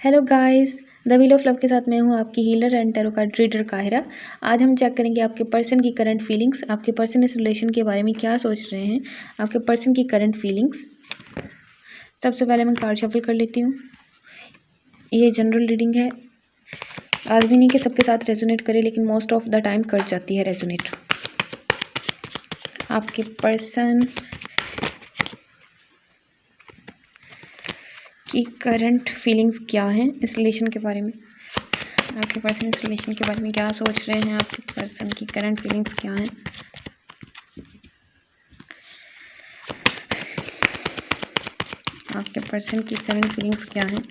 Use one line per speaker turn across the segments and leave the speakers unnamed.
Hello guys, the wheel of love के साथ मैं हूँ आपकी healer and tarot card reader Cairo. आज हम चेक करेंगे आपके पर्सन की करंट फीलिंग्स, आपके पर्सन इस रिलेशन के बारे में क्या सोच रहे हैं, आपके पर्सन की करंट फीलिंग्स। सबसे पहले मैं कार्ड शफल कर लेती हूँ। ये जनरल रीडिंग है, आज भी नहीं कि सबके साथ रेजोनेट करे, लेकिन मोस्ट ऑफ द टाइम कर जाती है रेजोनेट। आपके पर्सन की करंट फीलिंग्स क्या हैं इस रिलेशन के बारे में, आपके पर्सन इस रिलेशन के बारे में क्या सोच रहे हैं, आपके पर्सन की करंट फीलिंग्स क्या हैं। आपके पर्सन की करंट फीलिंग्स क्या हैं।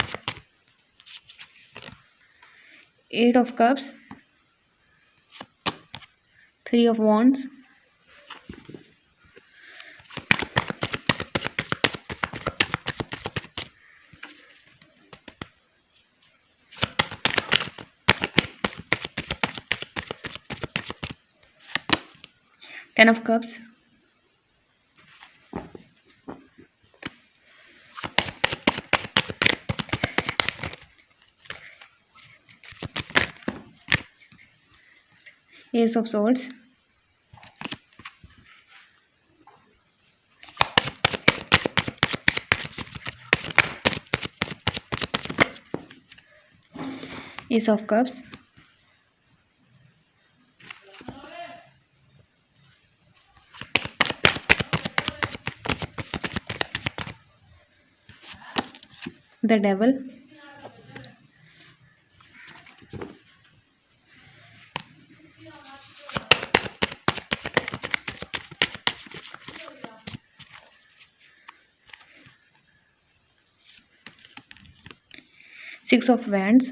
8 of cups, 3 of wands, ten of cups, S of swords, S of cups, the devil, six of wands,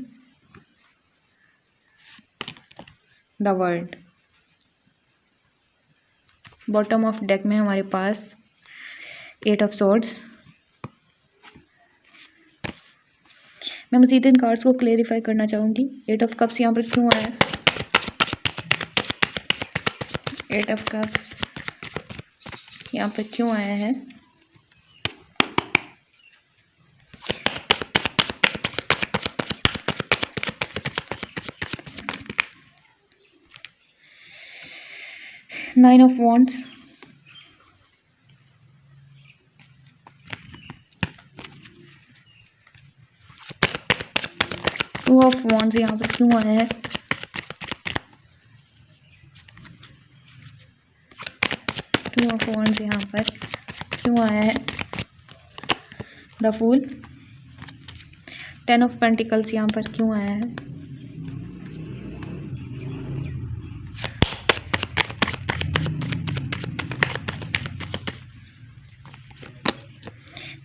the world. Bottom of deck में हमारे पास 8 ऑफ सॉर्ड्स। मैं मज़ीद इन कार्ड्स को क्लेरिफाई करना चाहूँगी। 8 ऑफ कप्स यहाँ पर क्यों आया, 8 ऑफ कप्स यहाँ पर क्यों आया है। Nine of wands, two of wands यहाँ पर क्यों आया है। टू ऑफ वॉन्ड्स यहाँ पर क्यों आया है। The fool. 10 ऑफ पेंटिकल्स यहाँ पर क्यों आया है।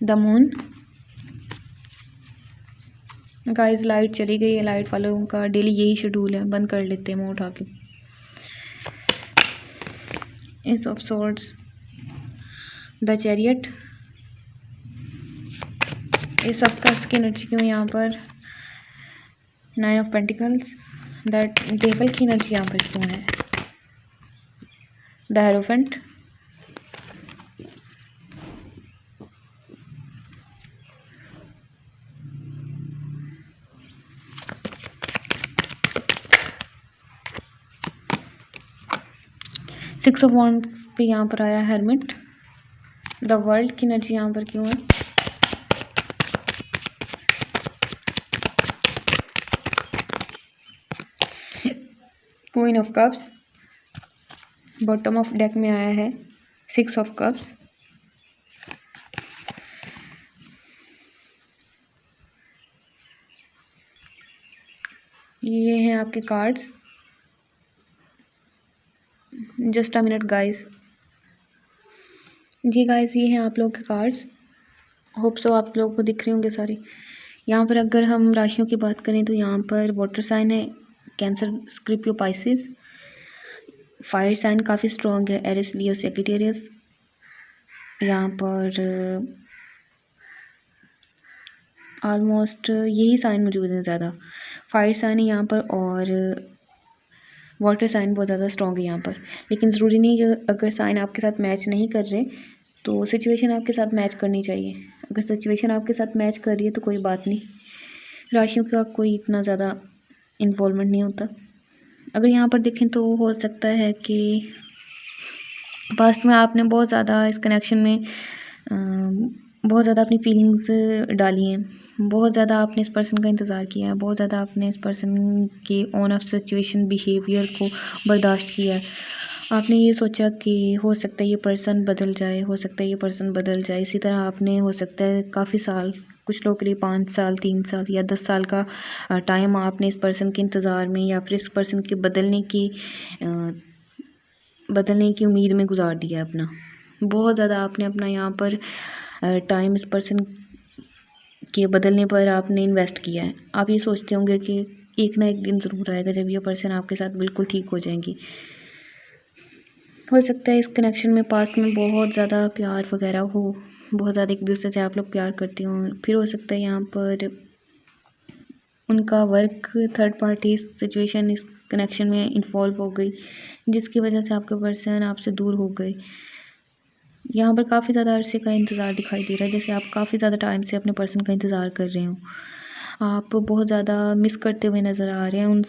The moon. गाइस लाइट चली गई है, लाइट वालों का डेली यही शेड्यूल है, बंद कर लेते हैं मुँह उठा के। Ace of swords, the chariot. Ace of cups की एनर्जी क्यों यहाँ पर। 9 ऑफ पेंटिकल्स, दैट डेवल की एनर्जी यहाँ पर क्यों है। The hierophant. Six of wands पे यहाँ पर आया हेरमिट। द वर्ल्ड की एनर्जी यहाँ पर क्यों है। Queen of cups, bottom of deck में आया है 6 ऑफ कप्स। ये हैं आपके cards. Just a minute guys. जी गाइस, ये हैं आप लोगों के कार्ड्स। होप सो आप लोगों को दिख रहे होंगे सारे। यहाँ पर अगर हम राशियों की बात करें तो यहाँ पर वाटर साइन है Cancer, Scorpio, Pisces. Fire sign काफ़ी स्ट्रॉन्ग है एरिस, लियो, सैजिटेरियस। यहाँ पर ऑलमोस्ट यही साइन मौजूद है ज़्यादा। फायर साइन है यहाँ पर और वाटर साइन बहुत ज़्यादा स्ट्रॉन्ग है यहाँ पर। लेकिन ज़रूरी नहीं कि अगर साइन आपके साथ मैच नहीं कर रहे तो सिचुएशन आपके साथ मैच करनी चाहिए। अगर सिचुएशन आपके साथ मैच कर रही है तो कोई बात नहीं, राशियों का कोई इतना ज़्यादा इन्वॉल्वमेंट नहीं होता। अगर यहाँ पर देखें तो हो सकता है कि पास्ट में आपने बहुत ज़्यादा इस कनेक्शन में बहुत ज़्यादा अपनी फीलिंग्स डाली हैं, बहुत ज़्यादा आपने इस पर्सन का इंतज़ार किया है, बहुत ज़्यादा आपने इस पर्सन के ऑन ऑफ सिचुएशन बिहेवियर को बर्दाश्त किया है। आपने ये सोचा कि हो सकता है ये पर्सन बदल जाए, हो सकता है ये पर्सन बदल जाए। इसी तरह आपने हो सकता है काफ़ी साल, कुछ लोग के लिए 5 साल, 3 साल या 10 साल का टाइम आपने इस पर्सन के इंतज़ार में या फिर इस पर्सन के बदलने की उम्मीद में गुजार दिया है अपना। बहुत ज़्यादा आपने अपना यहाँ पर टाइम इस पर्सन के बदलने पर आपने इन्वेस्ट किया है। आप ये सोचते होंगे कि एक ना एक दिन ज़रूर आएगा जब ये पर्सन आपके साथ बिल्कुल ठीक हो जाएंगी। हो सकता है इस कनेक्शन में पास्ट में बहुत ज़्यादा प्यार वगैरह हो, बहुत ज़्यादा एक दूसरे से आप लोग प्यार करते हों। फिर हो सकता है यहाँ पर उनका वर्क थर्ड पार्टी सिचुएशन इस कनेक्शन में इन्वॉल्व हो गई, जिसकी वजह से आपके पर्सन आपसे दूर हो गए। यहाँ पर काफ़ी ज़्यादा अरसे का इंतज़ार दिखाई दे रहा है, जैसे आप काफ़ी ज़्यादा टाइम से अपने पर्सन का इंतज़ार कर रहे हो। आप बहुत ज़्यादा मिस करते हुए नज़र आ रहे हैं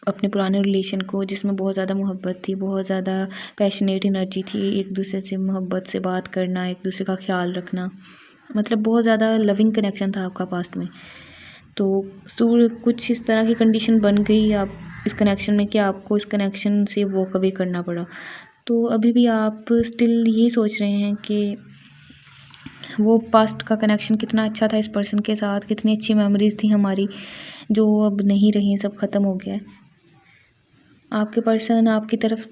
अपने पुराने रिलेशन को, जिसमें बहुत ज़्यादा मोहब्बत थी, बहुत ज़्यादा पैशनेट एनर्जी थी, एक दूसरे से मोहब्बत से बात करना, एक दूसरे का ख्याल रखना, मतलब बहुत ज़्यादा लविंग कनेक्शन था आपका पास्ट में। तो कुछ इस तरह की कंडीशन बन गई आप इस कनेक्शन में कि आपको इस कनेक्शन से वॉक अवे करना पड़ा। तो अभी भी आप स्टिल ये सोच रहे हैं कि वो पास्ट का कनेक्शन कितना अच्छा था इस पर्सन के साथ, कितनी अच्छी मेमोरीज़ थी हमारी, जो अब नहीं रही, सब ख़त्म हो गया है। आपके पर्सन आपकी तरफ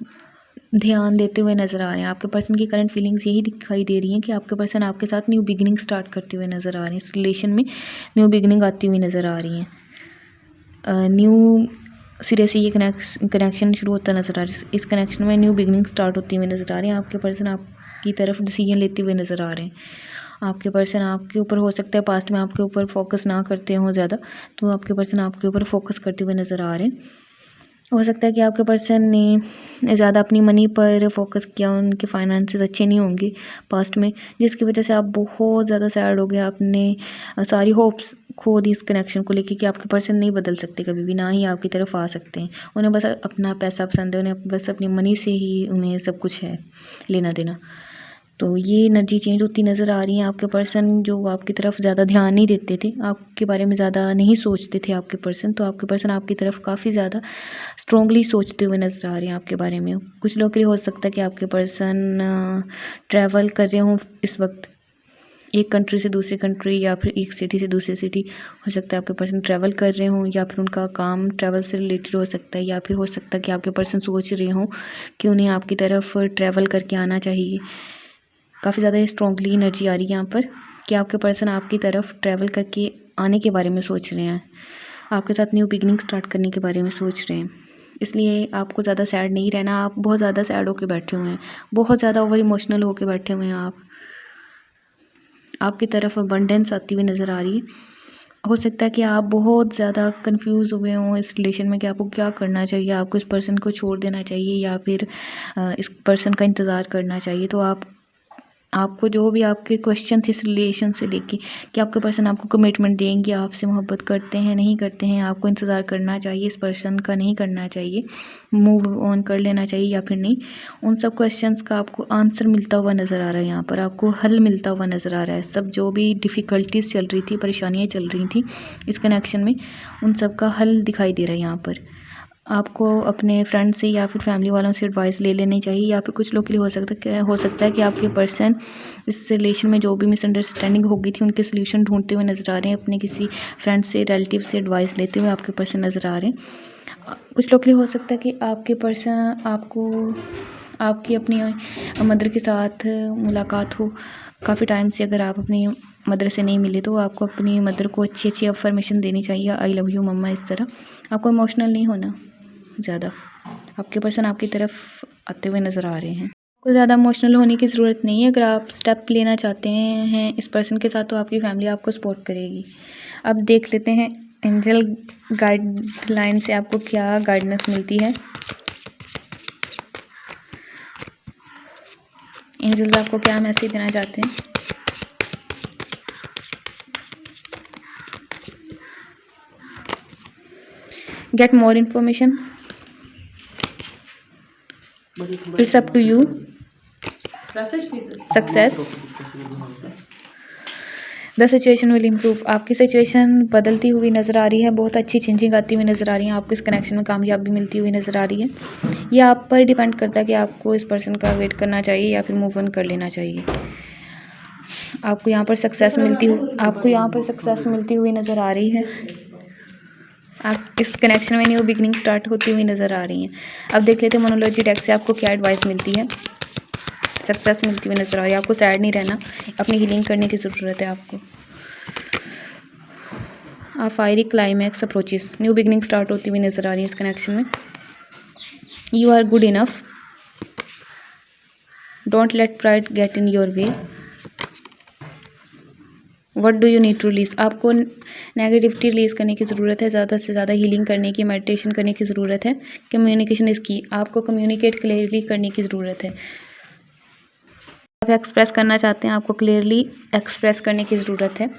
ध्यान देते हुए नज़र आ रहे हैं। आपके पर्सन की करंट फीलिंग्स यही दिखाई दे रही हैं कि आपके पर्सन आपके साथ न्यू बिगिनिंग स्टार्ट करते हुए नज़र आ रहे हैं। इस रिलेशन में न्यू बिगिनिंग आती हुई नज़र आ रही हैं। न्यू सिरे से ये कनेक्शन शुरू होता नज़र आ रहा है। इस कनेक्शन में न्यू बिगिनिंग स्टार्ट होती हुई नज़र आ रही है। आपके पर्सन आपकी तरफ डिसीजन लेते हुए नज़र आ रहे हैं। आपके पर्सन आपके ऊपर, हो सकता है पास्ट में आपके ऊपर फोकस ना करते हों ज़्यादा, तो आपके पर्सन आपके ऊपर फोकस करते हुए नज़र आ रहे हैं। हो सकता है कि आपके पर्सन ने ज़्यादा अपनी मनी पर फोकस किया, उनके फाइनेंसेस अच्छे नहीं होंगे पास्ट में, जिसकी वजह से आप बहुत ज़्यादा सैड हो गए। आपने सारी होप्स खो दी इस कनेक्शन को लेके कि आपके पर्सन नहीं बदल सकते कभी भी, ना ही आपकी तरफ आ सकते हैं। उन्हें बस अपना पैसा पसंद है, उन्हें बस अपनी मनी से ही उन्हें सब कुछ है लेना देना। तो ये एनर्जी चेंज होती नज़र आ रही है। आपके पर्सन जो आपकी तरफ ज़्यादा ध्यान नहीं देते थे, आपके बारे में ज़्यादा नहीं सोचते थे आपके पर्सन, तो आपके पर्सन आपकी तरफ काफ़ी ज़्यादा स्ट्रॉन्गली सोचते हुए नज़र आ रहे हैं आपके बारे में। कुछ लोग के लिए हो सकता है कि आपके पर्सन ट्रैवल कर रहे हों इस वक्त, एक कंट्री से दूसरी कंट्री या फिर एक सिटी से दूसरी सिटी। हो सकता है आपके पर्सन ट्रैवल कर रहे हों, या फिर उनका काम ट्रैवल से रिलेटेड हो सकता है, या फिर हो सकता है कि आपके पर्सन सोच रहे हों कि उन्हें आपकी तरफ ट्रैवल करके आना चाहिए। काफ़ी ज़्यादा स्ट्रॉन्गली एनर्जी आ रही है यहाँ पर कि आपके पर्सन आपकी तरफ ट्रैवल करके आने के बारे में सोच रहे हैं, आपके साथ न्यू बिगिनिंग स्टार्ट करने के बारे में सोच रहे हैं। इसलिए आपको ज़्यादा सैड नहीं रहना। आप बहुत ज़्यादा सैड होकर बैठे हुए हैं, बहुत ज़्यादा ओवर इमोशनल होकर बैठे हुए हैं। आपकी तरफ अबंडेंस आती हुई नज़र आ रही है। हो सकता है कि आप बहुत ज़्यादा कंफ्यूज हुए हों इस रिलेशन में कि आपको क्या करना चाहिए, आपको इस पर्सन को छोड़ देना चाहिए या फिर इस पर्सन का इंतज़ार करना चाहिए। तो आपको जो भी आपके क्वेश्चन थे इस रिलेशन से लेके कि आपके पर्सन आपको कमिटमेंट देंगे, आपसे मोहब्बत करते हैं नहीं करते हैं, आपको इंतज़ार करना चाहिए इस पर्सन का नहीं करना चाहिए, मूव ऑन कर लेना चाहिए या फिर नहीं, उन सब क्वेश्चंस का आपको आंसर मिलता हुआ नज़र आ रहा है। यहाँ पर आपको हल मिलता हुआ नज़र आ रहा है। सब जो भी डिफ़िकल्टीज़ चल रही थी, परेशानियाँ चल रही थी इस कनेक्शन में, उन सब का हल दिखाई दे रहा है यहाँ पर। आपको अपने फ्रेंड से या फिर फैमिली वालों से एडवाइस ले लेनी चाहिए, या फिर कुछ लोग के लिए हो सकता है कि आपके पर्सन इस रिलेशन में जो भी मिसअंडरस्टैंडिंग हो गई थी उनके सोल्यूशन ढूंढते हुए नज़र आ रहे हैं। अपने किसी फ्रेंड से, रिलेटिव से एडवाइस लेते हुए आपके पर्सन नज़र आ रहे हैं। कुछ लोग के लिए हो सकता है कि आपके पर्सन आपको आपकी अपनी मदर के साथ मुलाकात हो काफ़ी टाइम से। अगर आप अपनी मदर से नहीं मिले तो आपको अपनी मदर को अच्छी अच्छी अफर्मेशन देनी चाहिए, आई लव यू मम्मा, इस तरह। आपको इमोशनल नहीं होना ज़्यादा। आपके पर्सन आपकी तरफ आते हुए नज़र आ रहे हैं। कोई ज़्यादा इमोशनल होने की ज़रूरत नहीं है। अगर आप स्टेप लेना चाहते हैं इस पर्सन के साथ तो आपकी फैमिली आपको सपोर्ट करेगी। अब देख लेते हैं एंजल गाइडलाइन से आपको क्या गाइडेंस मिलती है। एंजल्स आपको क्या मैसेज देना चाहते हैं। Get more information, it's up to you, success, the situation will improve, आपकी सिचुएशन बदलती हुई नज़र आ रही है, बहुत अच्छी चेंजिंग आती हुई नज़र आ रही है, आपको इस कनेक्शन में कामयाबी मिलती हुई नज़र आ रही है। यह आप पर डिपेंड करता है कि आपको इस पर्सन का वेट करना चाहिए या फिर मूव ऑन कर लेना चाहिए। आपको यहाँ पर सक्सेस मिलती हुई नज़र आ रही है। आप इस कनेक्शन में न्यू बिगनिंग स्टार्ट होती हुई नज़र आ रही हैं। अब देख लेते हैं मोनोलॉजी डेक से आपको क्या एडवाइस मिलती है। सक्सेस मिलती हुई नज़र आ रही है, आपको सैड नहीं रहना, अपनी हीलिंग करने की ज़रूरत है आपको। आप fiery climax approaches, new beginning start होती हुई नज़र आ रही है इस कनेक्शन में। You are good enough, don't let pride get in your way, what do you need to release, आपको नेगेटिविटी रिलीज़ करने की ज़रूरत है, ज़्यादा से ज़्यादा हीलिंग करने की, मेडिटेशन करने की ज़रूरत है। कम्युनिकेशन इज़ की, आपको कम्युनिकेट क्लियरली करने की ज़रूरत है। आप एक्सप्रेस करना चाहते हैं, आपको क्लियरली एक्सप्रेस करने की ज़रूरत है।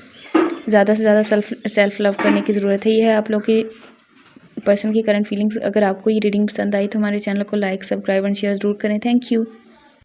ज़्यादा से ज़्यादा सेल्फ लव करने की ज़रूरत है। ये है आप लोग की पर्सन की करंट फीलिंग्स। अगर आपको ये रीडिंग पसंद आई तो हमारे चैनल को लाइक, सब्सक्राइब एंड शेयर ज़रूर करें। Thank you.